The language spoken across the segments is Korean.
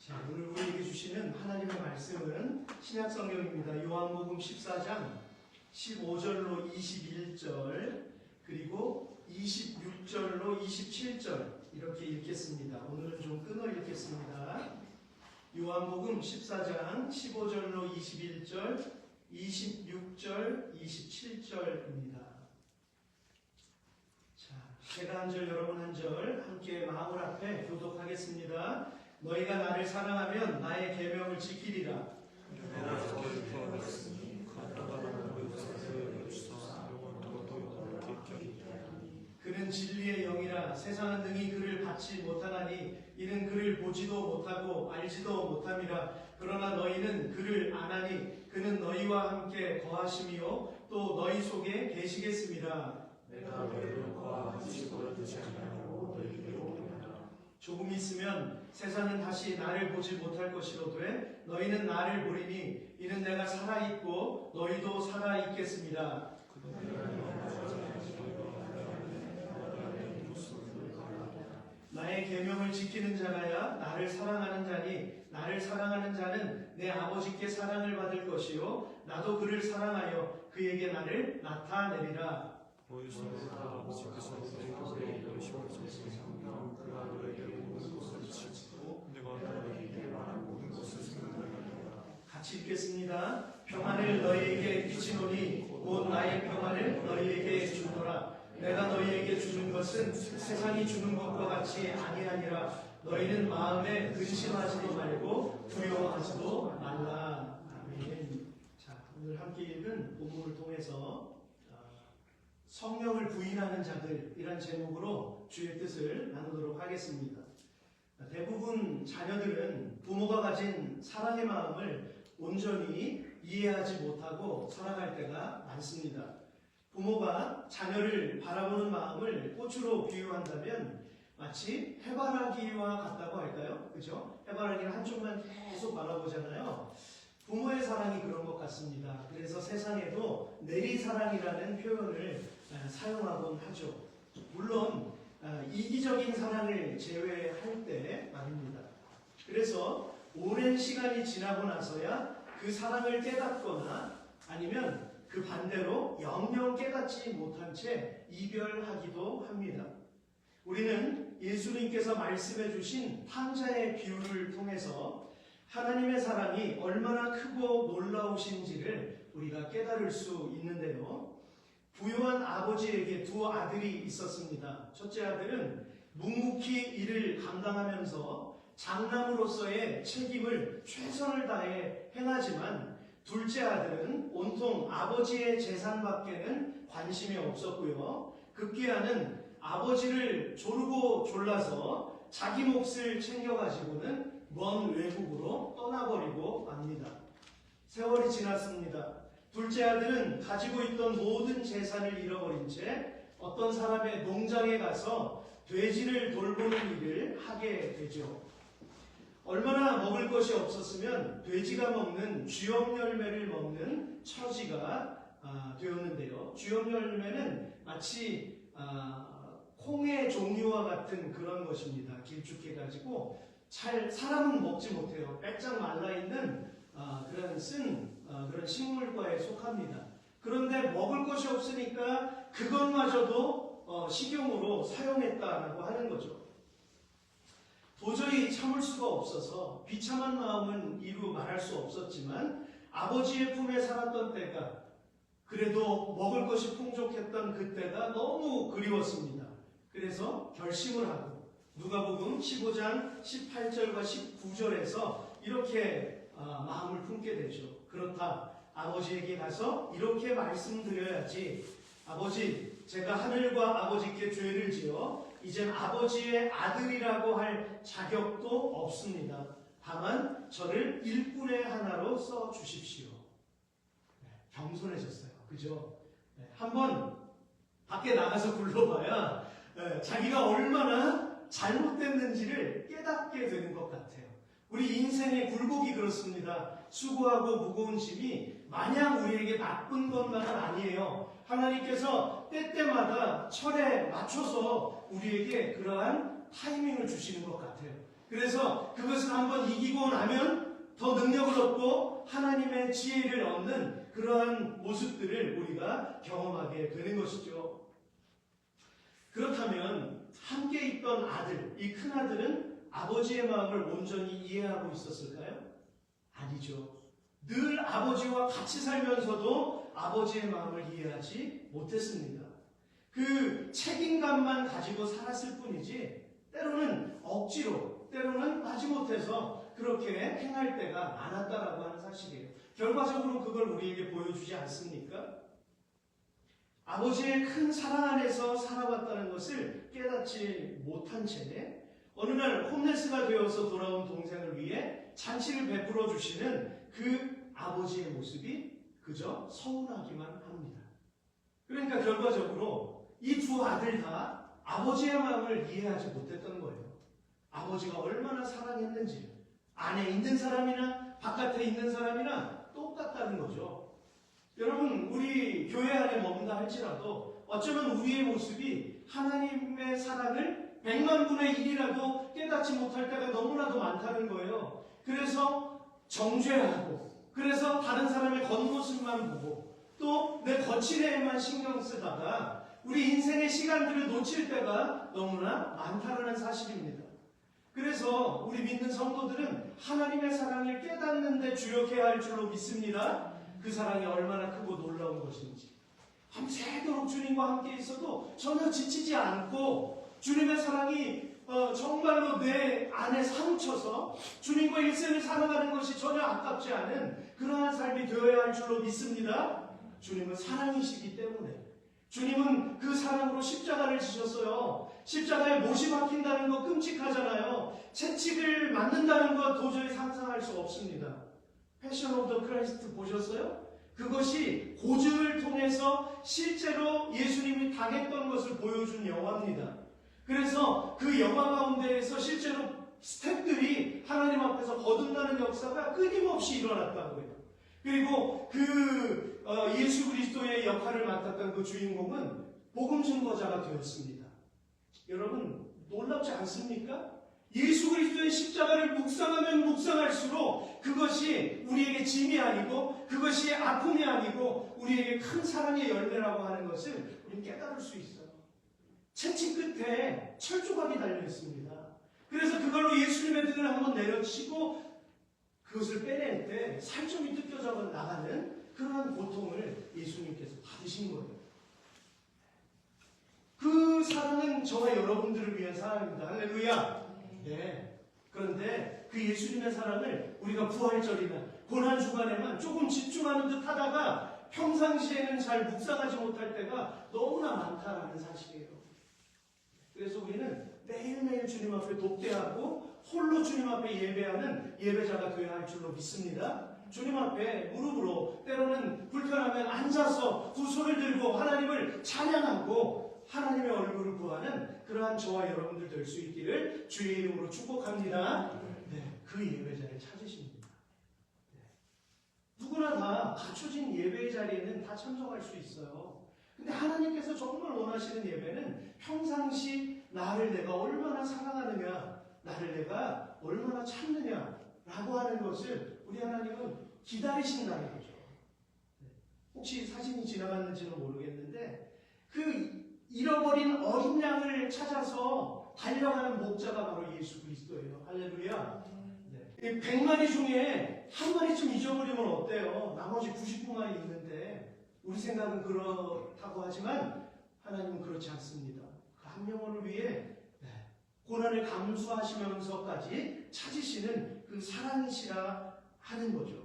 자, 오늘 우리에게 주시는 하나님의 말씀은 신약성경입니다. 요한복음 14장 15절로 21절 그리고 26절로 27절 이렇게 읽겠습니다. 오늘은 좀 끊어 읽겠습니다. 요한복음 14장 15절로 21절 26절 27절입니다. 자, 제가 한 절 여러분 한 절 함께 마음을 앞에 교독하겠습니다. 너희가 나를 사랑하면 나의 계명을 지키리라. 그는 진리의 영이라 세상은 능히 그를 받지 못하나니 이는 그를 보지도 못하고 알지도 못함이라. 그러나 너희는 그를 아나니 그는 너희와 함께 거하심이요 또 너희 속에 계시겠음이라. 내가 너희를 거하지 못하지 아니하고 너희에게 오리라. 조금 있으면 세상은 다시 나를 보지 못할 것이로되 너희는 나를 보리니 이는 내가 살아있고 너희도 살아있겠습니다. 나의 계명을 지키는 자라야 나를 사랑하는 자니 나를 사랑하는 자는 내 아버지께 사랑을 받을 것이요 나도 그를 사랑하여 그에게 나를 나타내리라. 같이 읽겠습니다. 평안을 너희에게 끼치노니 곧 나의 평안을 너희에게 주노라. 내가 너희에게 주는 것은 세상이 주는 것과 같이 아니하니라. 너희는 마음에 근심하지도 말고 두려워하지도 말라. 아멘. 자, 오늘 함께 읽은 본문을 통해서 성령을 부인하는 자들이란 제목으로 주의 뜻을 나누도록 하겠습니다. 대부분 자녀들은 부모가 가진 사랑의 마음을 온전히 이해하지 못하고 살아갈 때가 많습니다. 부모가 자녀를 바라보는 마음을 꽃으로 비유한다면 마치 해바라기와 같다고 할까요? 그죠? 해바라기는 한쪽만 계속 바라보잖아요. 부모의 사랑이 그런 것 같습니다. 그래서 세상에도 내리사랑이라는 표현을 사용하곤 하죠. 물론 이기적인 사랑을 제외할 때 말입니다. 그래서 오랜 시간이 지나고 나서야 그 사랑을 깨닫거나 아니면 그 반대로 영영 깨닫지 못한 채 이별하기도 합니다. 우리는 예수님께서 말씀해 주신 탕자의 비유를 통해서 하나님의 사랑이 얼마나 크고 놀라우신지를 우리가 깨달을 수 있는데요. 부유한 아버지에게 두 아들이 있었습니다. 첫째 아들은 묵묵히 일을 감당하면서 장남으로서의 책임을 최선을 다해 행하지만 둘째 아들은 온통 아버지의 재산밖에는 관심이 없었고요. 급기야는 아버지를 조르고 졸라서 자기 몫을 챙겨가지고는 먼 외국으로 떠나버리고 맙니다. 세월이 지났습니다. 둘째 아들은 가지고 있던 모든 재산을 잃어버린 채 어떤 사람의 농장에 가서 돼지를 돌보는 일을 하게 되죠. 얼마나 먹을 것이 없었으면 돼지가 먹는 쥐엄 열매를 먹는 처지가 되었는데요. 쥐엄 열매는 마치 콩의 종류와 같은 그런 것입니다. 길쭉해가지고 사람은 먹지 못해요. 빼짝 말라있는 그런 그런 식물과에 속합니다. 그런데 먹을 것이 없으니까 그것마저도 식용으로 사용했다라고 하는 거죠. 도저히 참을 수가 없어서 비참한 마음은 이루 말할 수 없었지만 아버지의 품에 살았던 때가 그래도 먹을 것이 풍족했던 그때가 너무 그리웠습니다. 그래서 결심을 하고 누가복음 15장 18절과 19절에서 이렇게 마음을 품게 되죠. 그렇다. 아버지에게 가서 이렇게 말씀드려야지. 아버지, 제가 하늘과 아버지께 죄를 지어 이젠 아버지의 아들이라고 할 자격도 없습니다. 다만 저를 일꾼의 하나로 써주십시오. 겸손해졌어요. 그죠? 한번 밖에 나가서 굴러봐야 자기가 얼마나 잘못됐는지를 깨닫게 되는 것 같아요. 우리 인생의 굴곡이 그렇습니다. 수고하고 무거운 짐이 마냥 우리에게 나쁜 것만은 아니에요. 하나님께서 때때마다 철에 맞춰서 우리에게 그러한 타이밍을 주시는 것 같아요. 그래서 그것을 한번 이기고 나면 더 능력을 얻고 하나님의 지혜를 얻는 그러한 모습들을 우리가 경험하게 되는 것이죠. 그렇다면 함께 있던 아들, 이 큰아들은 아버지의 마음을 온전히 이해하고 있었을까요? 아니죠. 늘 아버지와 같이 살면서도 아버지의 마음을 이해하지 못했습니다. 그 책임감만 가지고 살았을 뿐이지 때로는 억지로, 때로는 마지못해서 그렇게 행할 때가 많았다라고 하는 사실이에요. 결과적으로 그걸 우리에게 보여주지 않습니까? 아버지의 큰 사랑 안에서 살아왔다는 것을 깨닫지 못한 채 어느 날 홈레스가 되어서 돌아온 동생을 위해 잔치를 베풀어 주시는 그 아버지의 모습이 그저 서운하기만 합니다. 그러니까 결과적으로 이 두 아들 다 아버지의 마음을 이해하지 못했던 거예요. 아버지가 얼마나 사랑했는지 안에 있는 사람이나 바깥에 있는 사람이나 똑같다는 거죠. 여러분, 우리 교회 안에 머문다 할지라도 어쩌면 우리의 모습이 하나님의 사랑을 100만 분의 1이라도 깨닫지 못할 때가 너무나도 많다는 거예요. 그래서 정죄하고, 그래서 다른 사람의 겉모습만 보고, 또 내 거칠에만 신경 쓰다가 우리 인생의 시간들을 놓칠 때가 너무나 많다는 사실입니다. 그래서 우리 믿는 성도들은 하나님의 사랑을 깨닫는 데 주력해야 할 줄로 믿습니다. 그 사랑이 얼마나 크고 놀라운 것인지. 밤새도록 주님과 함께 있어도 전혀 지치지 않고 주님의 사랑이 정말로 내 안에 사무쳐서 주님과 일생을 살아가는 것이 전혀 아깝지 않은 그러한 삶이 되어야 할 줄로 믿습니다. 주님은 사랑이시기 때문에. 주님은 그 사랑으로 십자가를 지셨어요. 십자가에 못이 박힌다는 거 끔찍하잖아요. 채찍을 맞는다는 거 도저히 상상할 수 없습니다. 패션 오브 더 크라이스트 보셨어요? 그것이 고증을 통해서 실제로 예수님이 당했던 것을 보여준 영화입니다. 그래서 그 영화 가운데에서 실제로 스태프들이 하나님 앞에서 거듭나는 역사가 끊임없이 일어났다고요. 그리고 그 예수 그리스도의 역할을 맡았던 그 주인공은 복음 증거자가 되었습니다. 여러분, 놀랍지 않습니까? 예수 그리스도의 십자가를 묵상하면 묵상할수록 그것이 우리에게 짐이 아니고 그것이 아픔이 아니고 우리에게 큰 사랑의 열매라고 하는 것을 우리는 깨달을 수 있어요. 채찍 끝에 철조각이 달려 있습니다. 그래서 그걸로 예수님의 등을 한번 내려치고 그것을 빼낼 때 살점이 뜯겨져 나가는 그러한 고통을 예수님께서 받으신 거예요. 그 사랑은 저와 여러분들을 위한 사랑입니다. 할렐루야. 네. 그런데 그 예수님의 사랑을 우리가 부활절이나 고난주간에만 조금 집중하는 듯 하다가 평상시에는 잘 묵상하지 못할 때가 너무나 많다라는 사실이에요. 그래서 우리는 매일매일 주님 앞에 독대하고 홀로 주님 앞에 예배하는 예배자가 되어야 할 줄로 믿습니다. 주님 앞에 무릎으로 때로는 불편하면 앉아서 두 손을 들고 하나님을 찬양하고 하나님의 얼굴을 구하는 그러한 저와 여러분들 될 수 있기를 주의 이름으로 축복합니다. 네, 그 예배자를 찾으십니다. 네. 누구나 다 갖춰진 예배의 자리에는 다 참석할 수 있어요. 근데 하나님께서 정말 원하시는 예배는 평상시 나를 내가 얼마나 사랑하느냐, 나를 내가 얼마나 찾느냐라고 하는 것을 우리 하나님은 기다리신다는 거죠. 네. 혹시 사진이 지나갔는지는 모르겠는데 그 잃어버린 어린 양을 찾아서 달려가는 목자가 바로 예수 그리스도예요. 할렐루야. 네. 100마리 중에 한 마리쯤 잊어버리면 어때요? 나머지 99마리 있는데 우리 생각은 그렇다고 하지만 하나님은 그렇지 않습니다. 그 한 영혼을 위해 고난을 감수하시면서까지 찾으시는 그 사랑이시라 하는 거죠.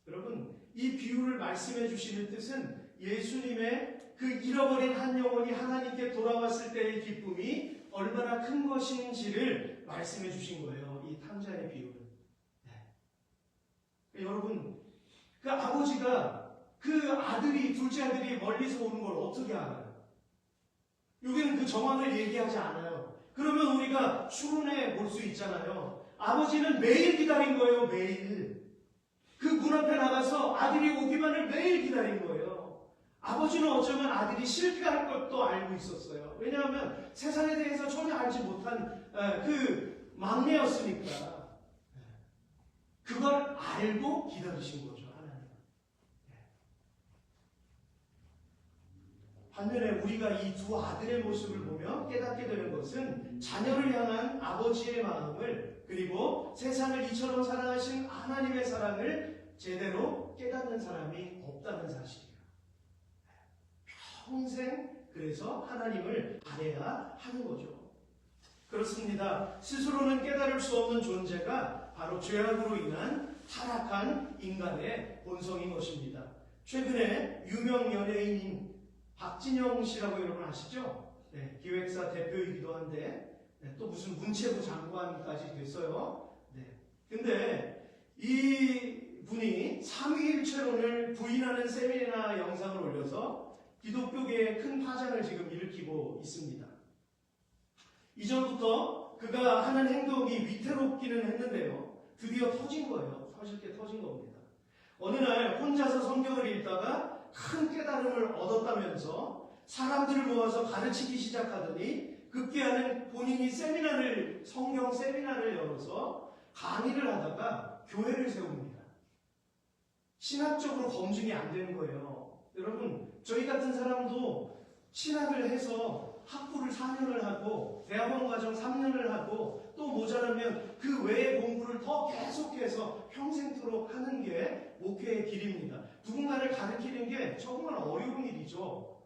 여러분, 이 비유를 말씀해 주시는 뜻은 예수님의 그 잃어버린 한 영혼이 하나님께 돌아왔을 때의 기쁨이 얼마나 큰 것인지를 말씀해 주신 거예요. 이 탕자의 비유는. 네. 여러분, 그 아버지가 그 아들이, 둘째 아들이 멀리서 오는 걸 어떻게 알아요? 여기는 그 정황을 얘기하지 않아요. 그러면 우리가 추론해 볼 수 있잖아요. 아버지는 매일 기다린 거예요. 매일. 그 문 앞에 나가서 아들이 오기만을 매일 기다린 거예요. 아버지는 어쩌면 아들이 실패할 것도 알고 있었어요. 왜냐하면 세상에 대해서 전혀 알지 못한 막내였으니까 그걸 알고 기다리신 거죠, 하나님. 반면에 우리가 이 두 아들의 모습을 보며 깨닫게 되는 것은 자녀를 향한 아버지의 마음을, 그리고 세상을 이처럼 사랑하신 하나님의 사랑을 제대로 깨닫는 사람이 없다는 사실이에요. 평생 그래서 하나님을 바라야 하는 거죠. 그렇습니다. 스스로는 깨달을 수 없는 존재가 바로 죄악으로 인한 타락한 인간의 본성인 것입니다. 최근에 유명 연예인인 박진영 씨라고 여러분 아시죠? 네, 기획사 대표이기도 한데 또 무슨 문체부 장관까지 됐어요. 근데 이 분이 삼위일체론을 부인하는 세미나 영상을 올려서 기독교계에 큰 파장을 지금 일으키고 있습니다. 이전부터 그가 하는 행동이 위태롭기는 했는데요. 드디어 터진 거예요. 터질 게 터진 겁니다. 어느 날 혼자서 성경을 읽다가 큰 깨달음을 얻었다면서 사람들을 모아서 가르치기 시작하더니 급기야는 본인이 성경 세미나를 열어서 강의를 하다가 교회를 세웁니다. 신학적으로 검증이 안 되는 거예요. 여러분, 저희 같은 사람도 신학을 해서 학부를 4년을 하고 대학원 과정 3년을 하고 또 모자라면 그 외의 공부를 더 계속해서 평생토록 하는 게 목회의 길입니다. 누군가를 가르치는 게 정말 어려운 일이죠.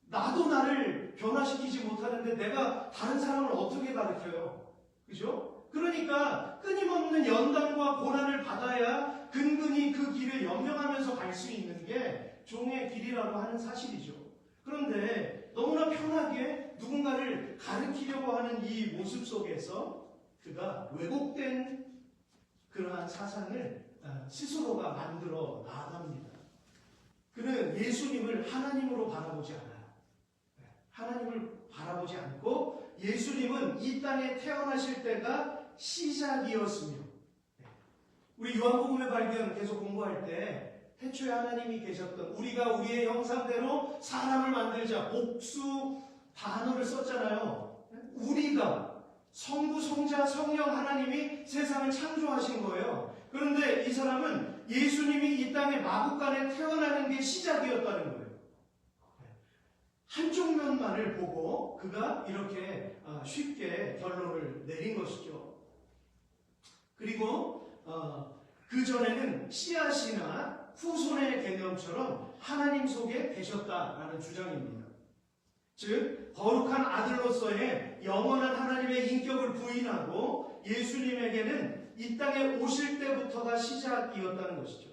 나도 나를 변화시키지 못하는데 내가 다른 사람을 어떻게 가르쳐요? 그죠? 그러니까 끊임없는 연단과 고난을 받아야 근근히 그 길을 연명하면서 갈 수 있는 게 종의 길이라고 하는 사실이죠. 그런데 너무나 편하게 누군가를 가르치려고 하는 이 모습 속에서 그가 왜곡된 그러한 사상을 스스로가 만들어 나아갑니다. 그는 예수님을 하나님으로 바라보지 않아요. 하나님을 바라보지 않고 예수님은 이 땅에 태어나실 때가 시작이었으며, 우리 요한복음의 발견 계속 공부할 때 태초에 하나님이 계셨던, 우리가 우리의 형상대로 사람을 만들자, 복수 단어를 썼잖아요. 우리가, 성부, 성자, 성령 하나님이 세상을 창조하신 거예요. 그런데 이 사람은 예수님이 이 땅에 마국간에 태어나는 게 시작이었다는 거예요. 한쪽 면만을 보고 그가 이렇게 쉽게 결론을 내린 것이죠. 그리고 그 전에는 씨앗이나 후손의 개념처럼 하나님 속에 계셨다라는 주장입니다. 즉 거룩한 아들로서의 영원한 하나님의 인격을 부인하고 예수님에게는 이 땅에 오실 때부터가 시작이었다는 것이죠.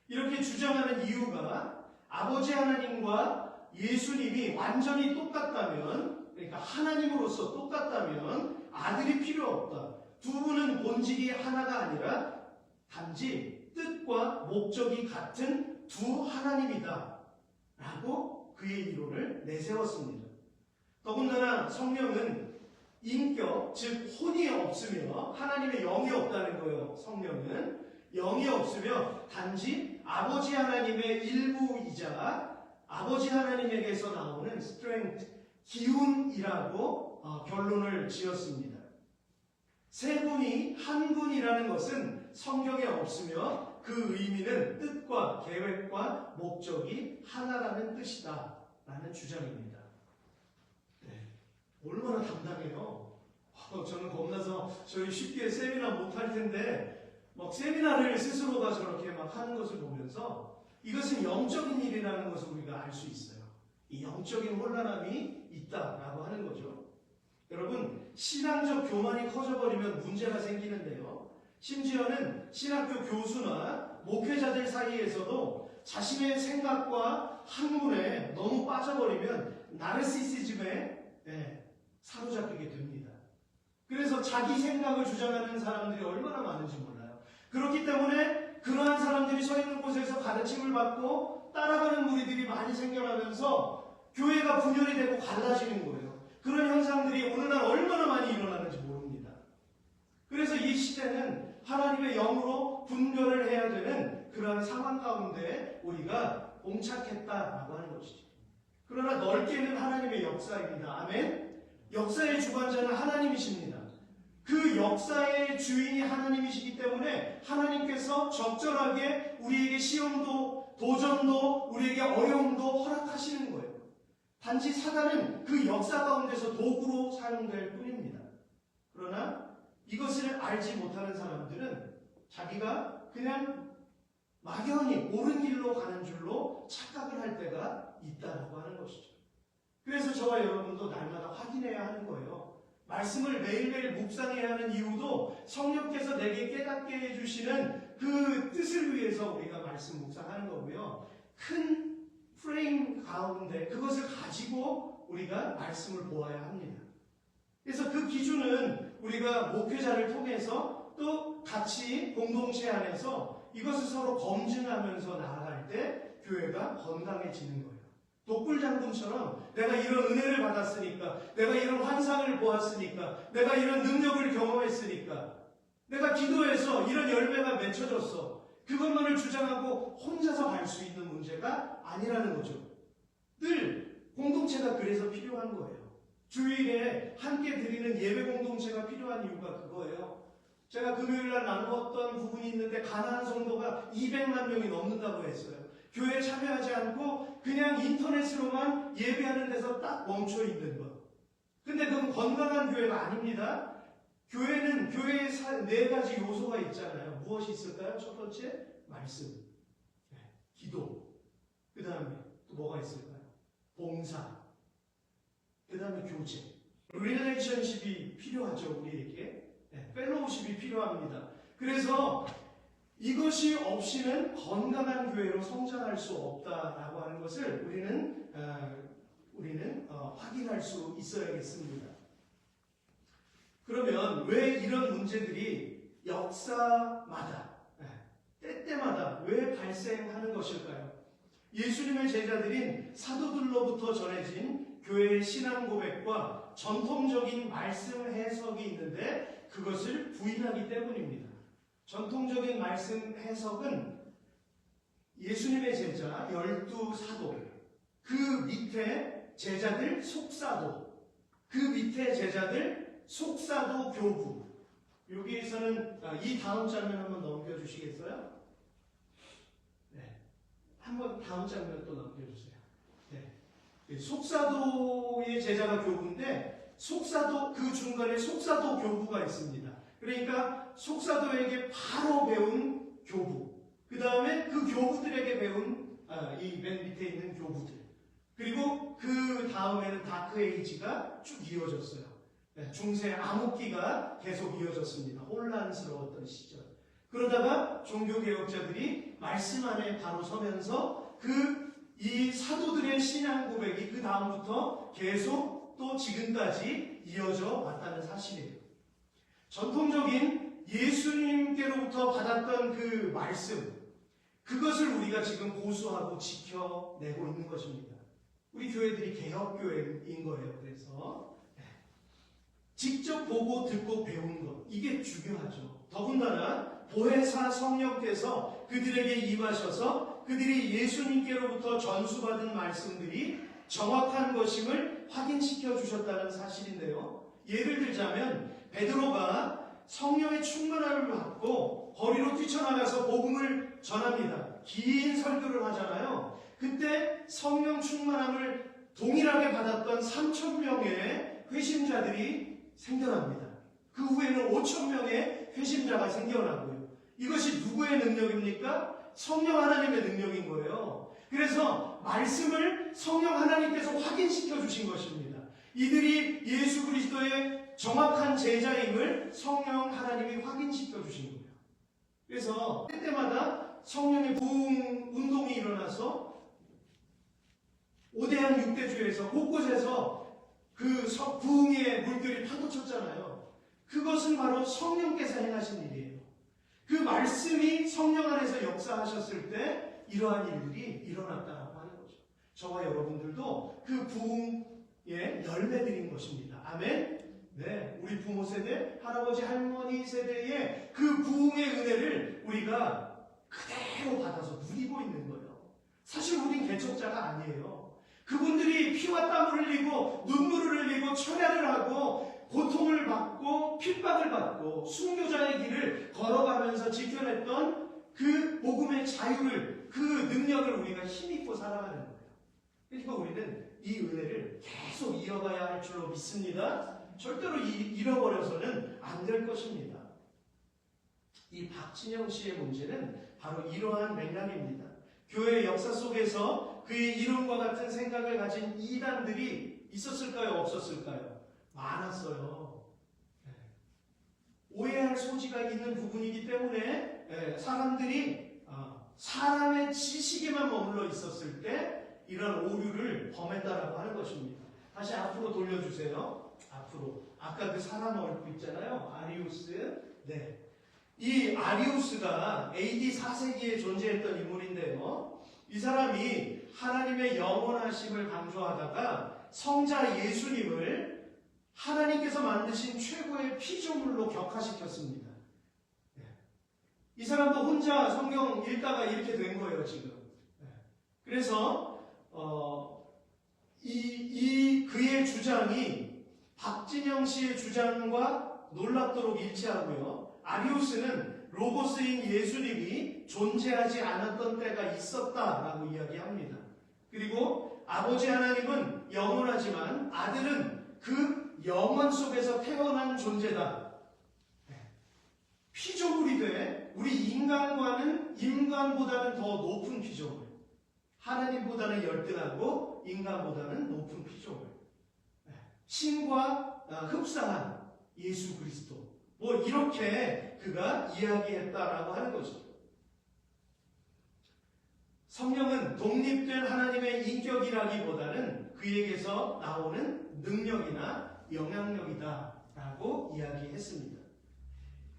이렇게 주장하는 이유가 아버지 하나님과 예수님이 완전히 똑같다면, 그러니까 하나님으로서 똑같다면 아들이 필요 없다. 두 분은 본질이 하나가 아니라 단지 뜻과 목적이 같은 두 하나님이다 라고 그의 이론을 내세웠습니다. 더군다나 성령은 인격, 즉 혼이 없으며 하나님의 영이 없다는 거예요. 성령은 영이 없으며 단지 아버지 하나님의 일부이자 아버지 하나님에게서 나오는 strength, 기운이라고 결론을 지었습니다. 세 분이 한 분이라는 것은 성경에 없으며 그 의미는 뜻과 계획과 목적이 하나라는 뜻이다 라는 주장입니다. 얼마나 담당해요. 저는 겁나서 저희 쉽게 세미나 못할 텐데 막 세미나를 스스로가 저렇게 막 하는 것을 보면서 이것은 영적인 일이라는 것을 우리가 알 수 있어요. 이 영적인 혼란함이 있다라고 하는 거죠. 여러분, 신앙적 교만이 커져버리면 문제가 생기는데요. 심지어는 신학교 교수나 목회자들 사이에서도 자신의 생각과 학문에 너무 빠져버리면 나르시시즘에 사로잡히게 됩니다. 그래서 자기 생각을 주장하는 사람들이 얼마나 많은지 몰라요. 그렇기 때문에 그러한 사람들이 서 있는 곳에서 가르침을 받고 따라가는 무리들이 많이 생겨나면서 교회가 분열이 되고 갈라지는 거예요. 그런 현상들이 오늘날 얼마나 많이 일어나는지 모릅니다. 그래서 이 시대는 하나님의 영으로 분별을 해야 되는 그러한 상황 가운데 우리가 봉착했다라고 하는 것이죠. 그러나 넓게는 하나님의 역사입니다. 아멘. 역사의 주관자는 하나님이십니다. 그 역사의 주인이 하나님이시기 때문에 하나님께서 적절하게 우리에게 시험도 도전도 우리에게 어려움도 허락하시는 거예요. 단지 사단은 그 역사 가운데서 도구로 사용될 뿐입니다. 그러나 이것을 알지 못하는 사람들은 자기가 그냥 막연히 옳은 길로 가는 줄로 착각을 할 때가 있다라고 하는 것이죠. 그래서 저와 여러분도 날마다 확인해야 하는 거예요. 말씀을 매일매일 묵상해야 하는 이유도 성령께서 내게 깨닫게 해주시는 그 뜻을 위해서 우리가 말씀 묵상하는 거고요. 큰 프레임 가운데 그것을 가지고 우리가 말씀을 보아야 합니다. 그래서 그 기준은 우리가 목회자를 통해서 또 같이 공동체 안에서 이것을 서로 검증하면서 나아갈 때 교회가 건강해지는 거예요. 독불장군처럼 내가 이런 은혜를 받았으니까, 내가 이런 환상을 보았으니까, 내가 이런 능력을 경험했으니까, 내가 기도해서 이런 열매가 맺혀졌어. 그것만을 주장하고 혼자서 갈 수 있는 문제가 아니라는 거죠. 늘 공동체가 그래서 필요한 거예요. 주일에 함께 드리는 예배 공동체가 필요한 이유가 그거예요. 제가 금요일날 나누었던 부분이 있는데 가나안 성도가 200만 명이 넘는다고 했어요. 교회에 참여하지 않고 그냥 인터넷으로만 예배하는 데서 딱 멈춰 있는 것. 근데 그건 건강한 교회가 아닙니다. 교회는 교회의 4가지 요소가 있잖아요. 무엇이 있을까요? 첫 번째, 말씀, 기도. 그 다음에 또 뭐가 있을까요? 봉사. 그 다음에 교제. 릴레이션십이 필요하죠, 우리에게. 펠로우십이 필요합니다. 그래서 이것이 없이는 건강한 교회로 성장할 수 없다라고 하는 것을 우리는 확인할 수 있어야겠습니다. 그러면 왜 이런 문제들이 역사마다 때때마다 왜 발생하는 것일까요? 예수님의 제자들인 사도들로부터 전해진 교회의 신앙 고백과 전통적인 말씀 해석이 있는데 그것을 부인하기 때문입니다. 전통적인 말씀 해석은 예수님의 제자 12사도, 그 밑에 제자들 속사도, 그 밑에 제자들 속사도 교부. 여기에서는 이 다음 장면 한번 넘겨주시겠어요? 네, 한번 다음 장면 또 넘겨주세요. 네. 속사도의 제자가 교부인데 속사도 그 중간에 속사도 교부가 있습니다. 그러니까 속사도에게 바로 배운 교부, 그 다음에 그 교부들에게 배운 이 맨 밑에 있는 교부들, 그리고 그 다음에는 다크에이지가 쭉 이어졌어요. 중세 암흑기가 계속 이어졌습니다. 혼란스러웠던 시절. 그러다가 종교개혁자들이 말씀 안에 바로 서면서 이 사도들의 신앙 고백이 그 다음부터 계속 또 지금까지 이어져 왔다는 사실이에요. 전통적인 예수님께로부터 받았던 그 말씀, 그것을 우리가 지금 고수하고 지켜내고 있는 것입니다. 우리 교회들이 개혁교회인 거예요. 그래서 직접 보고 듣고 배우는 것, 이게 중요하죠. 더군다나 보혜사 성령께서 그들에게 임하셔서 그들이 예수님께로부터 전수받은 말씀들이 정확한 것임을 확인시켜 주셨다는 사실인데요. 예를 들자면 베드로가 성령의 충만함을 받고 거리로 뛰쳐나가서 복음을 전합니다. 긴 설교를 하잖아요. 그때 성령 충만함을 동일하게 받았던 3,000명의 회심자들이 생겨납니다. 그 후에는 5,000명의 회심자가 생겨나고요. 이것이 누구의 능력입니까? 성령 하나님의 능력인 거예요. 그래서 말씀을 성령 하나님께서 확인시켜 주신 것입니다. 이들이 예수 그리스도의 정확한 제자임을 성령 하나님이 확인시켜 주신 거예요. 그래서 때때마다 성령의 부흥 운동이 일어나서 5대양 6대주에서 곳곳에서 그 부흥의 물결이 파도쳤잖아요. 그것은 바로 성령께서 행하신 일이에요. 그 말씀이 성령 안에서 역사하셨을 때 이러한 일들이 일어났다고 하는 거죠. 저와 여러분들도 그 부흥의 열매들인 것입니다. 아멘? 네, 우리 부모 세대, 할아버지, 할머니 세대의 그 부흥의 은혜를 우리가 그대로 받아서 누리고 있는 거예요. 사실 우린 개척자가 아니에요. 그분들이 피와 땀을 흘리고 눈물을 흘리고 철야를 하고 고통을 받고 핍박을 받고 순교자의 길을 걸어가면서 지켜냈던 그 복음의 자유를, 그 능력을 우리가 힘입고 살아가는 거예요. 그러니까 우리는 이 은혜를 계속 이어가야 할 줄로 믿습니다. 절대로 잃어버려서는 안 될 것입니다. 이 박진영 씨의 문제는 바로 이러한 맥락입니다. 교회 역사 속에서 그의 이론과 같은 생각을 가진 이단들이 있었을까요? 없었을까요? 많았어요. 오해할 소지가 있는 부분이기 때문에 사람들이 사람의 지식에만 머물러 있었을 때 이런 오류를 범했다라고 하는 것입니다. 다시 앞으로 돌려주세요. 앞으로. 아까 그 사람 얼굴 있잖아요. 아리우스. 네. 이 아리우스가 AD 4세기에 존재했던 인물인데요. 이 사람이 하나님의 영원하심을 강조하다가 성자 예수님을 하나님께서 만드신 최고의 피조물로 격화시켰습니다. 이 사람도 혼자 성경 읽다가 이렇게 된 거예요, 지금. 그래서 그의 주장이 박진영 씨의 주장과 놀랍도록 일치하고요. 아리우스는 로고스인 예수님이 존재하지 않았던 때가 있었다라고 이야기합니다. 그리고 아버지 하나님은 영원하지만 아들은 그 영원 속에서 태어난 존재다. 피조물이 돼 우리 인간보다는 더 높은 피조물. 하나님보다는 열등하고 인간보다는 높은 피조물. 신과 흡사한 예수 그리스도. 이렇게 그가 이야기했다라고 하는 거죠. 성령은 독립된 하나님의 인격이라기보다는 그에게서 나오는 능력이나 영향력이다라고 이야기했습니다.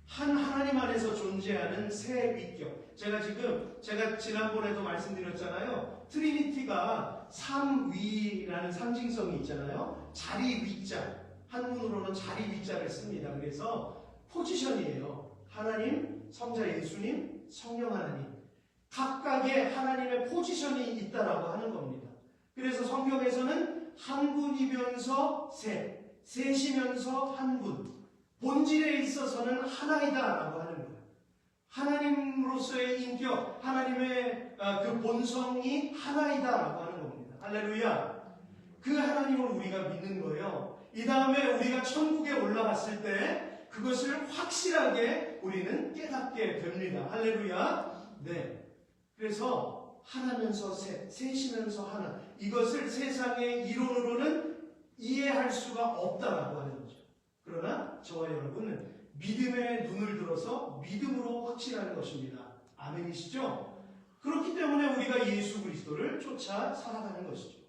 한 하나님 안에서 존재하는 새 위격. 제가 지난번에도 말씀드렸잖아요. 트리니티가 삼위라는 상징성이 있잖아요. 자리 위자. 한문으로는 자리 위자를 씁니다. 그래서 포지션이에요. 하나님, 성자 예수님, 성령 하나님. 각각의 하나님의 포지션이 있다라고 하는 겁니다. 그래서 성경에서는 한 분이면서 셋, 셋이면서 한 분. 본질에 있어서는 하나이다라고 하는 거예요. 하나님으로서의 인격, 하나님의 그 본성이 하나이다라고 하는 겁니다. 할렐루야. 그 하나님을 우리가 믿는 거예요. 이 다음에 우리가 천국에 올라갔을 때 그것을 확실하게 우리는 깨닫게 됩니다. 할렐루야. 네. 그래서 하나면서 셋, 셋이면서 하나. 이것을 세상의 이론으로는 이해할 수가 없다라고 하는 거죠. 그러나 저와 여러분은 믿음의 눈을 들어서 믿음으로 확신하는 것입니다. 아멘이시죠? 그렇기 때문에 우리가 예수 그리스도를 쫓아 살아가는 것이죠.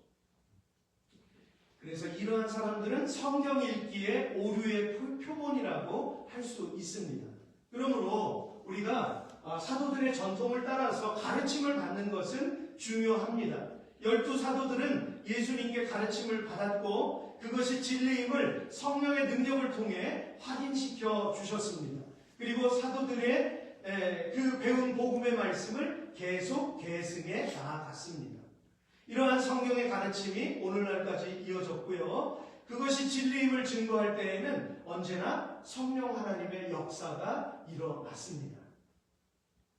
그래서 이러한 사람들은 성경 읽기의 오류의 표본이라고 할 수 있습니다. 그러므로 우리가 사도들의 전통을 따라서 가르침을 받는 것은 중요합니다. 12사도들은 예수님께 가르침을 받았고 그것이 진리임을 성령의 능력을 통해 확인시켜 주셨습니다. 그리고 사도들의 그 배운 복음의 말씀을 계속 계승해 나아갔습니다. 이러한 성경의 가르침이 오늘날까지 이어졌고요. 그것이 진리임을 증거할 때에는 언제나 성령 하나님의 역사가 일어났습니다.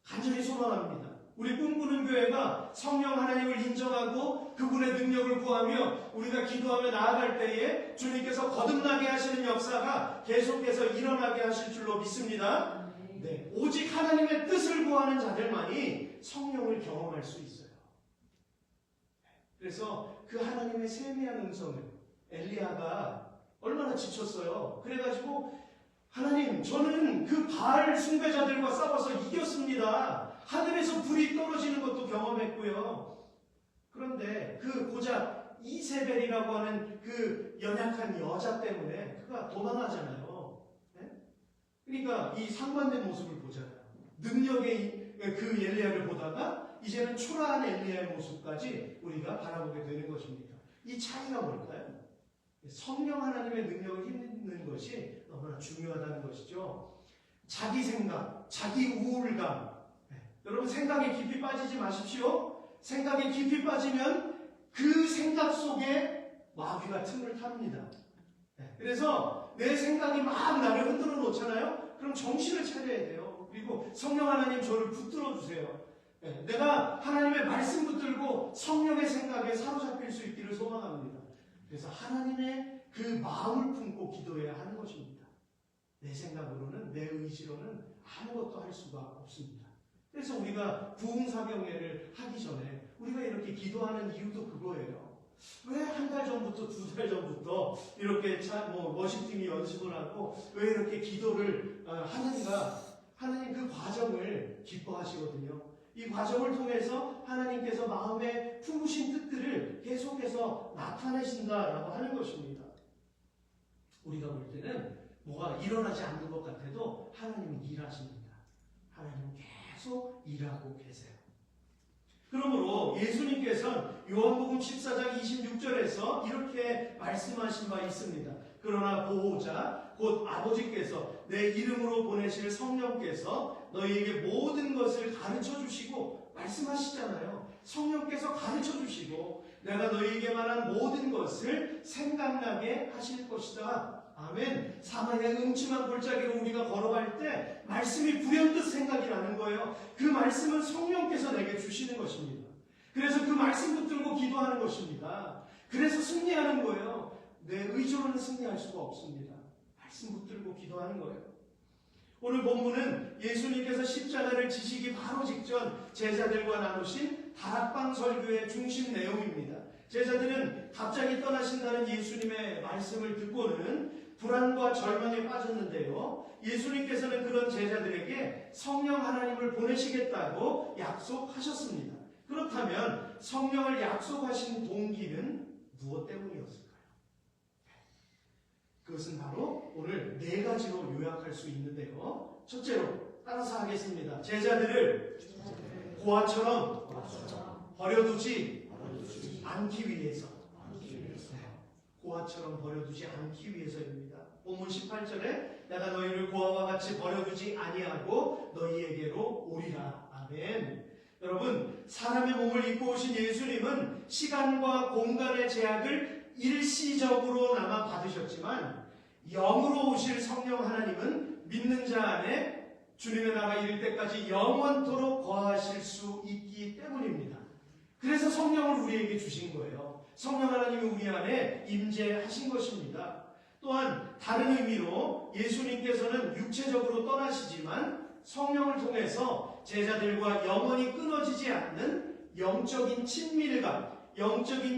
간절히 소망합니다. 우리 꿈꾸는 교회가 성령 하나님을 인정하고 그분의 능력을 구하며 우리가 기도하며 나아갈 때에 주님께서 거듭나게 하시는 역사가 계속해서 일어나게 하실 줄로 믿습니다. 네, 오직 하나님의 뜻을 구하는 자들만이 성령을 경험할 수 있어요. 그래서 그 하나님의 세미한 음성을 엘리야가 얼마나 지쳤어요. 그래가지고 하나님, 저는 그 바알 숭배자들과 싸워서 이겼습니다. 하늘에서 불이 떨어지는 것도 경험했고요. 그런데 그 고작 이세벨이라고 하는 그 연약한 여자 때문에 그가 도망하잖아요. 네? 그러니까 이 상반된 모습을 보잖아요. 능력의 그 엘리야를 보다가 이제는 초라한 엘리야의 모습까지 우리가 바라보게 되는 것입니다. 이 차이가 뭘까요? 성령 하나님의 능력을 힘입는 것이 너무나 중요하다는 것이죠. 자기 생각, 자기 우울감. 여러분 생각에 깊이 빠지지 마십시오. 생각에 깊이 빠지면 그 생각 속에 마귀가 틈을 탑니다. 그래서 내 생각이 막 나를 흔들어 놓잖아요. 그럼 정신을 차려야 돼요. 그리고 성령 하나님 저를 붙들어 주세요. 내가 하나님의 말씀 붙들고 성령의 생각에 사로잡힐 수 있기를 소망합니다. 그래서 하나님의 그 마음을 품고 기도해야 하는 것입니다. 내 생각으로는, 내 의지로는 아무것도 할 수가 없습니다. 그래서 우리가 부흥사경회를 하기 전에 우리가 이렇게 기도하는 이유도 그거예요. 왜 한 달 전부터, 두 달 전부터 이렇게 워십팀이 연습을 하고 왜 이렇게 기도를 하는가? 하나님 그 과정을 기뻐하시거든요. 이 과정을 통해서 하나님께서 마음에 품으신 뜻들을 계속해서 나타내신다라고 하는 것입니다. 우리가 볼 때는 뭐가 일어나지 않는 것 같아도 하나님은 일하십니다. 하나님은 계속 일하고 계세요. 그러므로 예수님께서는 요한복음 14장 26절에서 이렇게 말씀하신 바 있습니다. 그러나 보호자 곧 아버지께서 내 이름으로 보내실 성령께서 너희에게 모든 것을 가르쳐 주시고, 말씀하시잖아요. 성령께서 가르쳐 주시고 내가 너희에게 말한 모든 것을 생각나게 하실 것이다. 아멘. 사망의 음침한 골짜기로 우리가 걸어갈 때 말씀이 불현듯 생각이 나는 거예요. 그 말씀은 성령께서 내게 주시는 것입니다. 그래서 그 말씀 붙들고 기도하는 것입니다. 그래서 승리하는 거예요. 내 의지로는 승리할 수가 없습니다. 말씀 붙들고 기도하는 거예요. 오늘 본문은 예수님께서 십자가를 지시기 바로 직전 제자들과 나누신 다락방 설교의 중심 내용입니다. 제자들은 갑자기 떠나신다는 예수님의 말씀을 듣고는 불안과 절망에 빠졌는데요. 예수님께서는 그런 제자들에게 성령 하나님을 보내시겠다고 약속하셨습니다. 그렇다면 성령을 약속하신 동기는 무엇 때문이었을까요? 그것은 바로 오늘 네 가지로 요약할 수 있는데요. 첫째로 따라서 하겠습니다. 제자들을 고아처럼 버려두지 않기 위해서. 고아처럼 버려두지 않기 위해서입니다. 본문 18절에 내가 너희를 고아와 같이 버려두지 아니하고 너희에게로 오리라. 아멘. 여러분, 사람의 몸을 입고 오신 예수님은 시간과 공간의 제약을 일시적으로나마 받으셨지만 영으로 오실 성령 하나님은 믿는 자 안에 주님의 나라 이를 때까지 영원토록 거하실 수 있기 때문입니다. 그래서 성령을 우리에게 주신 거예요. 성령 하나님이 우리 안에 임재하신 것입니다. 또한 다른 의미로 예수님께서는 육체적으로 떠나시지만 성령을 통해서 제자들과 영원히 끊어지지 않는 영적인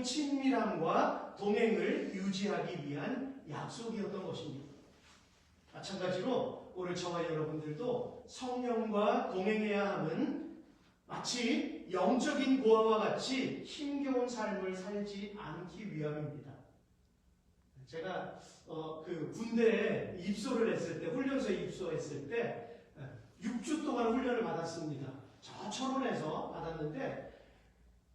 친밀함과 동행을 유지하기 위한 약속이었던 것입니다. 마찬가지로 오늘 저와 여러분들도 성령과 동행해야 함은 마치 영적인 고아와 같이 힘겨운 삶을 살지 않기 위함입니다. 제가 그 군대에 입소를 했을 때, 훈련소에 입소했을 때 6주 동안 훈련을 받았습니다. 저 철원에서 받았는데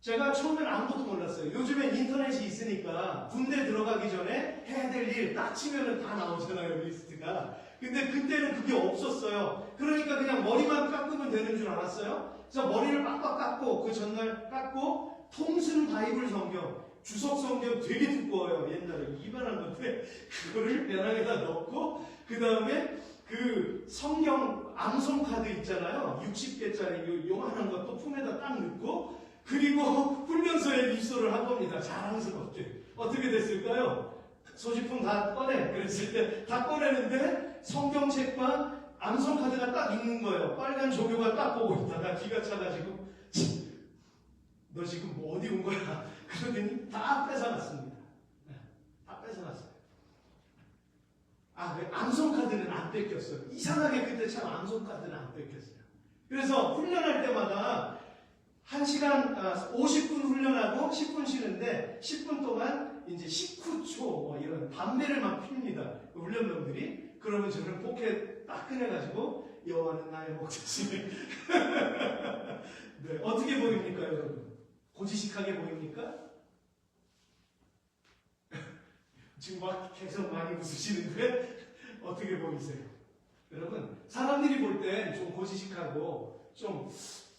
제가 처음엔 아무것도 몰랐어요. 요즘엔 인터넷이 있으니까 군대 들어가기 전에 해야 될 일 딱 치면은 다 나오잖아요, 리스트가. 근데 그때는 그게 없었어요. 그러니까 그냥 머리만 깎으면 되는 줄 알았어요. 그래서 머리를 빡빡 깎고 그 전날 깎고 통순 바이블 성경, 주석 성경 되게 두꺼워요. 옛날에 이만한 건데 그거를 배낭에다 넣고 그 다음에 그 성경 암송 카드 있잖아요. 60개짜리 요만한 것도 품에다 딱 넣고 그리고 훈련소에 입소를 한 겁니다. 자랑스럽게. 어떻게 됐을까요? 소지품 다 꺼내. 그랬을 때 다 꺼내는데 성경책과 암송 카드가 딱 있는 거예요. 빨간 조교가 딱 보고 있다가 기가 차가지고 너 지금 뭐 어디 온 거야? 그러더니 다 뺏어놨습니다. 다 뺏어놨어요. 그 암송 카드는 안 뺏겼어요. 이상하게 그때 참 암송 카드는 안 뺏겼어요. 그래서 훈련할 때마다 1시간 50분 훈련하고 10분 쉬는데 10분 동안 이제 식후초 이런 담배를 막 핍니다. 훈련병들이. 그러면 저는 포켓 딱 꺼내가지고 여호와는 나의 목자시네. 네, 어떻게 보입니까 여러분? 고지식하게 보입니까? 지금 막 계속 많이 웃으시는데 어떻게 보이세요? 여러분, 사람들이 볼 땐 좀 고지식하고 좀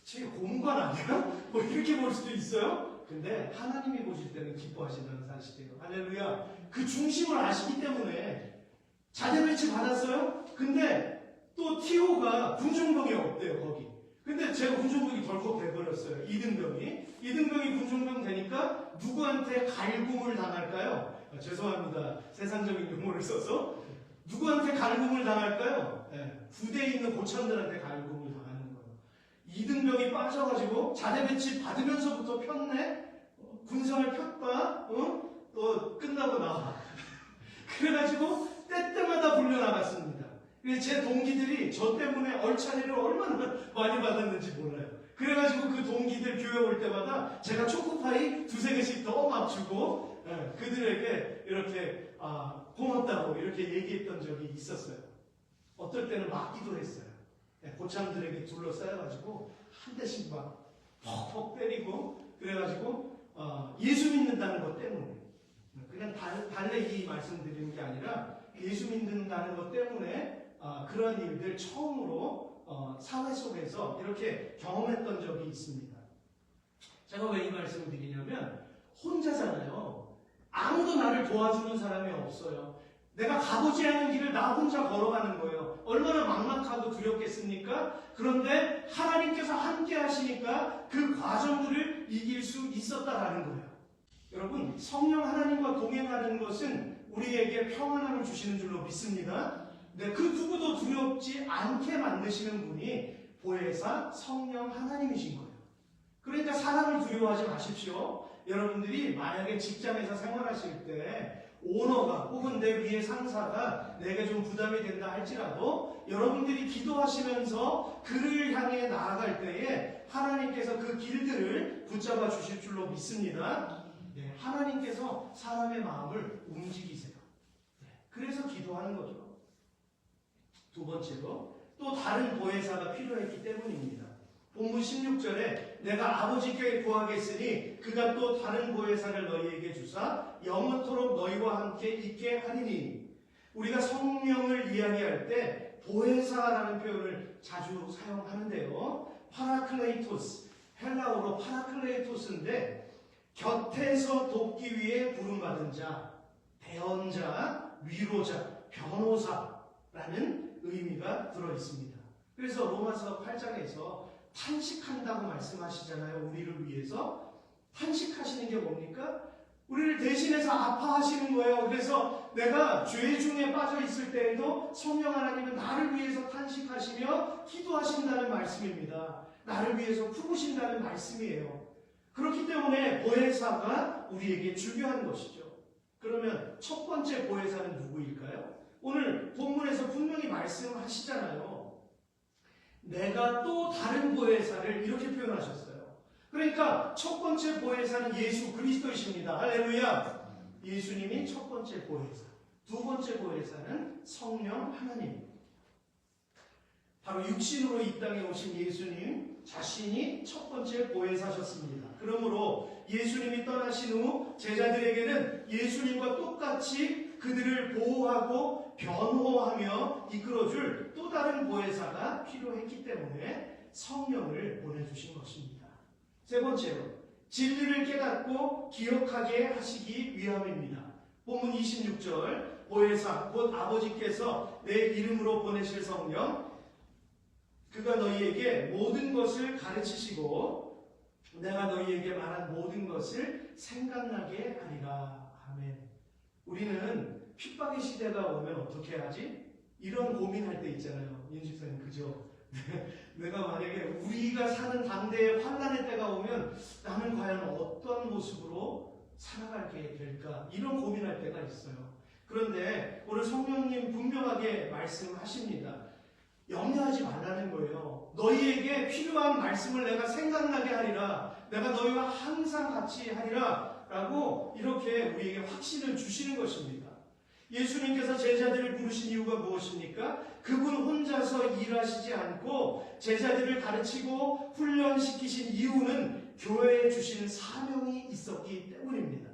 제 공관 아니야? 뭐 이렇게 볼 수도 있어요. 근데 하나님이 보실 때는 기뻐하신다는 사실이에요. 할렐루야. 그 중심을 아시기 때문에 자대 배치 받았어요? 근데 또 TO가 군종병이 없대요, 거기. 근데 제가 군종병이 덜컥 돼버렸어요. 이등병이 군종병 되니까 누구한테 갈굼을 당할까요? 죄송합니다. 세상적인 용어를 써서. 누구한테 갈굼을 당할까요? 부대에 있는 고참들한테 갈굼을 당하는 거예요. 이등병이 빠져가지고 자대 배치 받으면서부터 폈네? 군생활 폈다? 또 끝나고 나와. 그래가지고 때때마다 불려나갔습니다. 제 동기들이 저 때문에 얼차리를 얼마나 많이 받았는지 몰라요. 그래가지고 그 동기들 교회 올 때마다 제가 초코파이 2-3개씩 더 막 주고 그들에게 이렇게 고맙다고 이렇게 얘기했던 적이 있었어요. 어떨 때는 맞기도 했어요. 고참들에게 둘러싸여가지고 한 대씩 막 퍽퍽 때리고 그래가지고 예수 믿는다는 것 때문에 그냥 달래기 말씀드리는 게 아니라 예수 믿는다는 것 때문에 그런 일들 처음으로 사회 속에서 이렇게 경험했던 적이 있습니다. 제가 왜 이 말씀을 드리냐면 혼자잖아요. 아무도 나를 도와주는 사람이 없어요. 내가 가보지 않은 길을 나 혼자 걸어가는 거예요. 얼마나 막막하고 두렵겠습니까? 그런데 하나님께서 함께 하시니까 그 과정들을 이길 수 있었다라는 거예요. 여러분, 성령 하나님과 동행하는 것은 우리에게 평안함을 주시는 줄로 믿습니다. 그 누구도 두렵지 않게 만드시는 분이 보혜사 성령 하나님이신 거예요. 그러니까 사람을 두려워하지 마십시오. 여러분들이 만약에 직장에서 생활하실 때 오너가 혹은 내 위에 상사가 내게 좀 부담이 된다 할지라도 여러분들이 기도하시면서 그를 향해 나아갈 때에 하나님께서 그 길들을 붙잡아 주실 줄로 믿습니다. 하나님께서 사람의 마음을 움직이세요. 그래서 기도하는 거죠. 두 번째로 또 다른 보혜사가 필요했기 때문입니다. 본문 16절에 내가 아버지께 구하겠으니 그가 또 다른 보혜사를 너희에게 주사 영원토록 너희와 함께 있게 하리니. 우리가 성령을 이야기할 때 보혜사라는 표현을 자주 사용하는데요. 파라클레이토스, 헬라어로 파라클레이토스인데 곁에서 돕기 위해 부름받은 자, 대언자, 위로자, 변호사라는 의미가 들어있습니다. 그래서 로마서 8장에서 탄식한다고 말씀하시잖아요. 우리를 위해서. 탄식하시는 게 뭡니까? 우리를 대신해서 아파하시는 거예요. 그래서 내가 죄 중에 빠져 있을 때에도 성령 하나님은 나를 위해서 탄식하시며 기도하신다는 말씀입니다. 나를 위해서 품으신다는 말씀이에요. 그렇기 때문에 보혜사가 우리에게 중요한 것이죠. 그러면 첫 번째 보혜사는 누구일까요? 오늘 본문에서 분명히 말씀하시잖아요. 내가 또 다른 보혜사를 이렇게 표현하셨어요. 그러니까 첫 번째 보혜사는 예수 그리스도이십니다. 할렐루야. 예수님이 첫 번째 보혜사. 두 번째 보혜사는 성령 하나님. 바로 육신으로 이 땅에 오신 예수님 자신이 첫 번째 보혜사셨습니다. 그러므로 예수님이 떠나신 후 제자들에게는 예수님과 똑같이 그들을 보호하고 변호하며 이끌어줄 또 다른 보혜사가 필요했기 때문에 성령을 보내주신 것입니다. 세 번째로 진리를 깨닫고 기억하게 하시기 위함입니다. 본문 26절 보혜사 곧 아버지께서 내 이름으로 보내실 성령 그가 너희에게 모든 것을 가르치시고 내가 너희에게 말한 모든 것을 생각나게 하리라. 아멘. 우리는 핍박의 시대가 오면 어떻게 하지? 이런 고민할 때 있잖아요. 윤식사님 그죠? 내가 만약에 우리가 사는 당대의 환난의 때가 오면 나는 과연 어떤 모습으로 살아가게 될까? 이런 고민할 때가 있어요. 그런데 오늘 성령님 분명하게 말씀하십니다. 염려하지 말라는 거예요. 너희에게 필요한 말씀을 내가 생각나게 하리라. 내가 너희와 항상 같이 하리라. 라고 이렇게 우리에게 확신을 주시는 것입니다. 예수님께서 제자들을 부르신 이유가 무엇입니까? 그분 혼자서 일하시지 않고 제자들을 가르치고 훈련시키신 이유는 교회에 주신 사명이 있었기 때문입니다.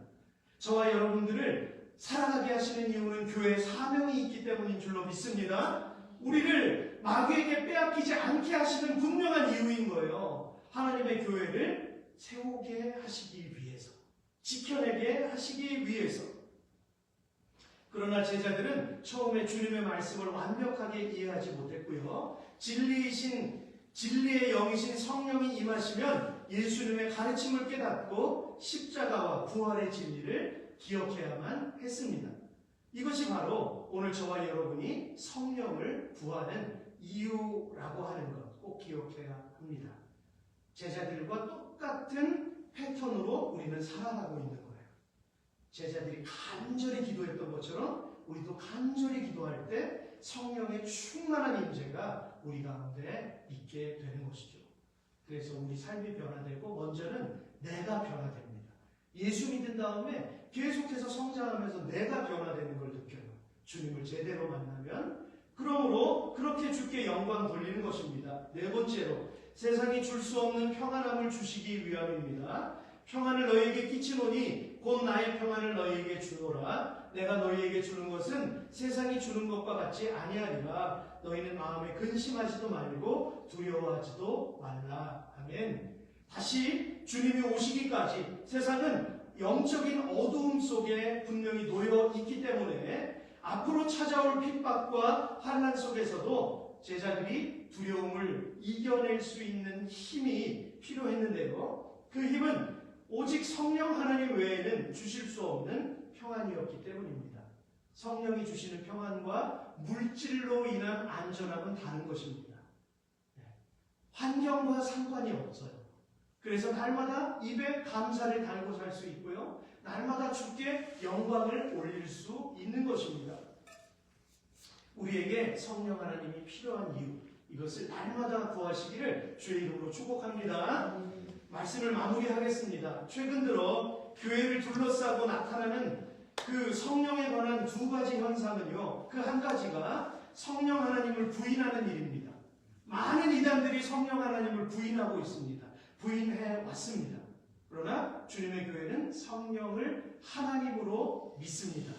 저와 여러분들을 사랑하게 하시는 이유는 교회에 사명이 있기 때문인 줄로 믿습니다. 우리를 마귀에게 빼앗기지 않게 하시는 분명한 이유인 거예요. 하나님의 교회를 세우게 하시기 위해서, 지켜내게 하시기 위해서. 그러나 제자들은 처음에 주님의 말씀을 완벽하게 이해하지 못했고요. 진리의 영이신 성령이 임하시면 예수님의 가르침을 깨닫고 십자가와 부활의 진리를 기억해야만 했습니다. 이것이 바로 오늘 저와 여러분이 성령을 구하는 이유라고 하는 것 꼭 기억해야 합니다. 제자들과 똑같은 패턴으로 우리는 살아가고 있는 거예요. 제자들이 간절히 기도했던 것처럼 우리도 간절히 기도할 때 성령의 충만한 임재가 우리 가운데 있게 되는 것이죠. 그래서 우리 삶이 변화되고 먼저는 내가 변화됩니다. 예수 믿은 다음에 계속해서 성장하면서 내가 변화되는 걸 느껴요. 주님을 제대로 만나면. 그러므로 그렇게 주께 영광 돌리는 것입니다. 네 번째로 세상이 줄 수 없는 평안함을 주시기 위함입니다. 평안을 너희에게 끼치노니 곧 나의 평안을 너희에게 주노라. 내가 너희에게 주는 것은 세상이 주는 것과 같지 아니하리라. 너희는 마음에 근심하지도 말고 두려워하지도 말라. 아멘. 다시 주님이 오시기까지 세상은 영적인 어두움 속에 분명히 놓여 있기 때문에 앞으로 찾아올 핍박과 환난 속에서도 제자들이 두려움을 이겨낼 수 있는 힘이 필요했는데요. 그 힘은 오직 성령 하나님 외에는 주실 수 없는 평안이었기 때문입니다. 성령이 주시는 평안과 물질로 인한 안전함은 다른 것입니다. 환경과 상관이 없어요. 그래서 날마다 입에 감사를 달고 살 수 있고요. 날마다 주께 영광을 올릴 수 있는 것입니다. 우리에게 성령 하나님이 필요한 이유, 이것을 날마다 구하시기를 주의 이름으로 축복합니다. 말씀을 마무리하겠습니다. 최근 들어 교회를 둘러싸고 나타나는 그 성령에 관한 두 가지 현상은요. 그 한 가지가 성령 하나님을 부인하는 일입니다. 많은 이단들이 성령 하나님을 부인하고 있습니다. 부인해 왔습니다. 그러나 주님의 교회는 성령을 하나님으로 믿습니다.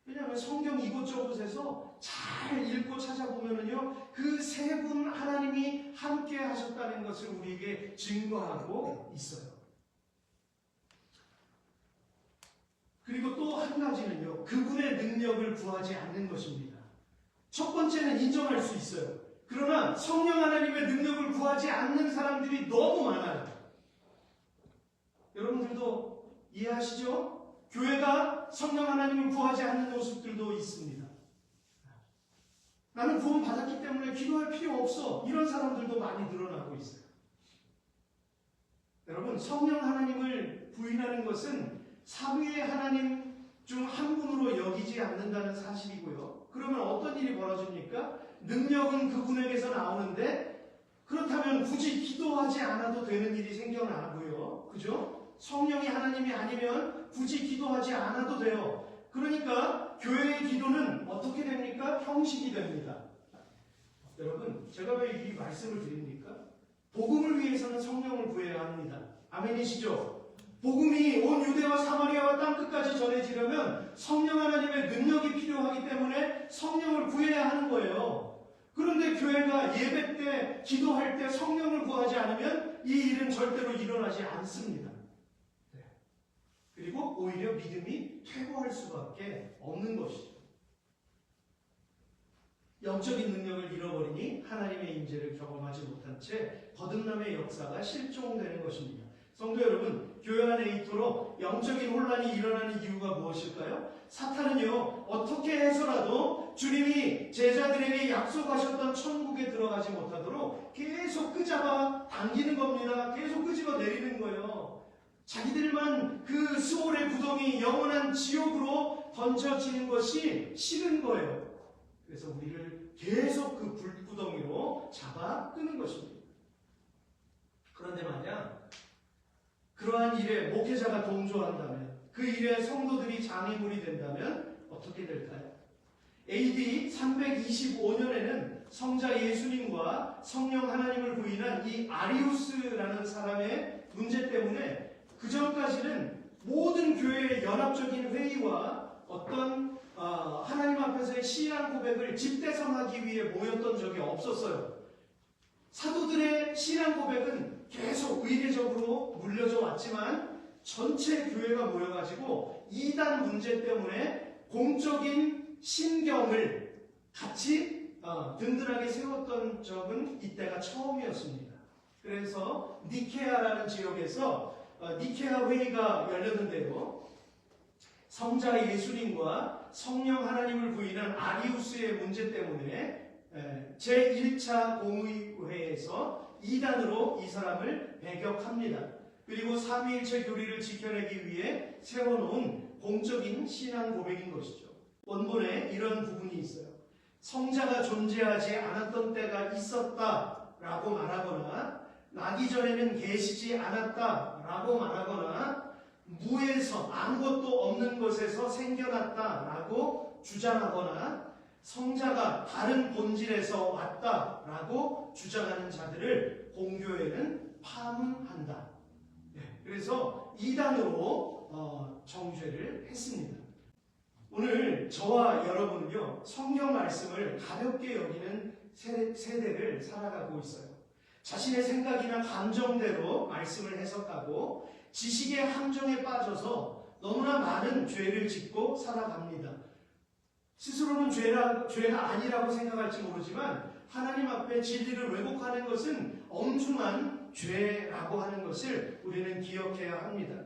왜냐하면 성경 이곳저곳에서 잘 읽고 찾아보면요, 그 세 분 하나님이 함께 하셨다는 것을 우리에게 증거하고 있어요. 그리고 또 한 가지는요, 그분의 능력을 구하지 않는 것입니다. 첫 번째는 인정할 수 있어요. 그러나 성령 하나님의 능력을 구하지 않는 사람들이 너무 많아요. 여러분들도 이해하시죠? 교회가 성령 하나님을 구하지 않는 모습들도 있습니다. 나는 구원 받았기 때문에 기도할 필요 없어. 이런 사람들도 많이 늘어나고 있어요. 여러분, 성령 하나님을 부인하는 것은 삼위의 하나님 중 한 분으로 여기지 않는다는 사실이고요. 그러면 어떤 일이 벌어집니까? 능력은 그분에게서 나오는데 그렇다면 굳이 기도하지 않아도 되는 일이 생겨나고요. 그죠? 성령이 하나님이 아니면 굳이 기도하지 않아도 돼요. 그러니까 교회의 기도는 어떻게 됩니까? 형식이 됩니다. 여러분, 제가 왜 이 말씀을 드립니까? 복음을 위해서는 성령을 구해야 합니다. 아멘이시죠? 복음이 온 유대와 사마리아와 땅끝까지 전해지려면 성령 하나님의 능력이 필요하기 때문에 성령을 구해야 하는 거예요. 그런데 교회가 예배 때, 기도할 때 성령을 구하지 않으면 이 일은 절대로 일어나지 않습니다. 그리고 오히려 믿음이 퇴보할 수밖에 없는 것이죠. 영적인 능력을 잃어버리니 하나님의 임재를 경험하지 못한 채 거듭남의 역사가 실종되는 것입니다. 성도 여러분, 교회 안에 이토록 영적인 혼란이 일어나는 이유가 무엇일까요? 사탄은요, 어떻게 해서라도 주님이 제자들에게 약속하셨던 천국에 들어가지 못하도록 계속 끄잡아 당기는 겁니다. 계속 끄집어 내리는 거예요. 자기들만 그 수월의 구덩이, 영원한 지옥으로 던져지는 것이 싫은 거예요. 그래서 우리를 계속 그 불구덩이로 잡아 끄는 것입니다. 그런데 만약 그러한 일에 목회자가 동조한다면, 그 일에 성도들이 장애물이 된다면 어떻게 될까요? AD 325년에는 성자 예수님과 성령 하나님을 부인한 이 아리우스라는 사람의 문제 때문에 그 전까지는 모든 교회의 연합적인 회의와 어떤 하나님 앞에서의 신앙 고백을 집대성하기 위해 모였던 적이 없었어요. 사도들의 신앙 고백은 계속 의례적으로 물려져 왔지만 전체 교회가 모여가지고 이단 문제 때문에 공적인 신경을 같이 든든하게 세웠던 적은 이때가 처음이었습니다. 그래서 니케아라는 지역에서 니케아 회의가 열렸는데요. 성자 예수님과 성령 하나님을 부인한 아리우스의 문제 때문에 제1차 공의회에서 이단으로 이 사람을 배격합니다. 그리고 삼위일체 교리를 지켜내기 위해 세워놓은 공적인 신앙 고백인 것이죠. 원본에 이런 부분이 있어요. 성자가 존재하지 않았던 때가 있었다라고 말하거나 나기 전에는 계시지 않았다라고 말하거나 무에서 아무것도 없는 것에서 생겨났다라고 주장하거나 성자가 다른 본질에서 왔다라고 주장하는 자들을 공교회는 파문한다. 그래서 이단으로 정죄를 했습니다. 오늘 저와 여러분은요, 성경 말씀을 가볍게 여기는 세대를 살아가고 있어요. 자신의 생각이나 감정대로 말씀을 해석하고 지식의 함정에 빠져서 너무나 많은 죄를 짓고 살아갑니다. 스스로는 죄가 아니라고 생각할지 모르지만 하나님 앞에 진리를 왜곡하는 것은 엄중한 죄라고 하는 것을 우리는 기억해야 합니다.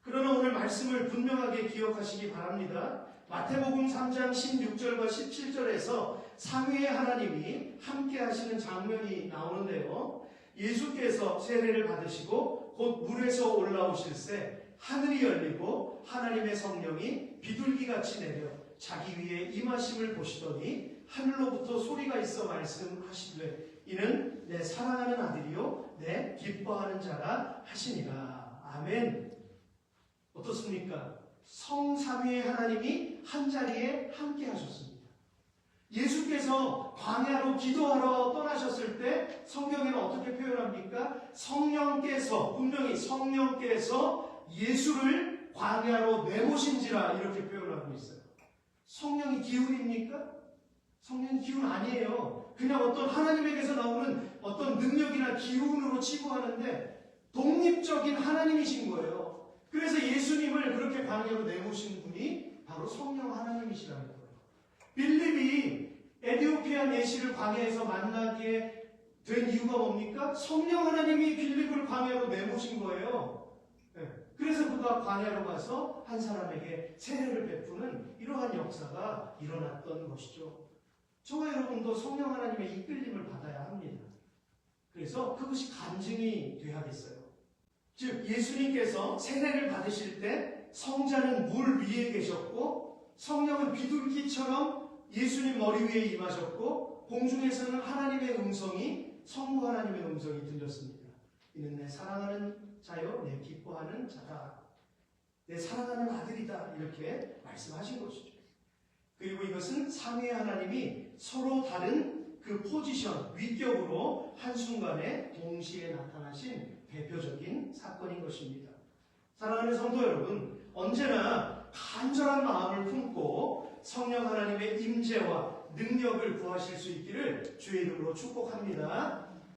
그러나 오늘 말씀을 분명하게 기억하시기 바랍니다. 마태복음 3장 16절과 17절에서 삼위의 하나님이 함께 하시는 장면이 나오는데요. 예수께서 세례를 받으시고 곧 물에서 올라오실새 하늘이 열리고 하나님의 성령이 비둘기같이 내려 자기 위에 임하심을 보시더니 하늘로부터 소리가 있어 말씀하시되 이는 내 사랑하는 아들이요 내 기뻐하는 자라 하시니라. 아멘. 어떻습니까? 성삼위의 하나님이 한자리에 함께 하셨습니다. 예수께서 광야로 기도하러 떠나셨을 때 성경에는 어떻게 표현합니까? 성령께서, 분명히 성령께서 예수를 광야로 내모신지라 이렇게 표현하고 있어요. 성령이 기운입니까? 성령이 기운 아니에요. 그냥 어떤 하나님에게서 나오는 어떤 능력이나 기운으로 치부하는데 독립적인 하나님이신 거예요. 그래서 예수님을 그렇게 광야로 내모신 분이 바로 성령 하나님이시라는 거예요. 빌립이 에디오피아 내시를 광야에서 만나게 된 이유가 뭡니까? 성령 하나님이 빌립을 광야로 내모신 거예요. 그래서 그가 광야로 가서 한 사람에게 세례를 베푸는 이러한 역사가 일어났던 것이죠. 저와 여러분도 성령 하나님의 이끌림을 받아야 합니다. 그래서 그것이 간증이 돼야겠어요. 즉 예수님께서 세례를 받으실 때 성자는 물 위에 계셨고 성령은 비둘기처럼 예수님 머리 위에 임하셨고 공중에서는 하나님의 음성이 성부 하나님의 음성이 들렸습니다. 이는 내 사랑하는 자요 내 기뻐하는 자다. 내 사랑하는 아들이다. 이렇게 말씀하신 것이죠. 그리고 이것은 삼위의 하나님이 서로 다른 그 포지션, 위격으로 한순간에 동시에 나타나신 대표적인 사건인 것입니다. 사랑하는 성도 여러분, 언제나 간절한 마음을 품고 성령 하나님의 임재와 능력을 구하실 수 있기를 주의 이름으로 축복합니다.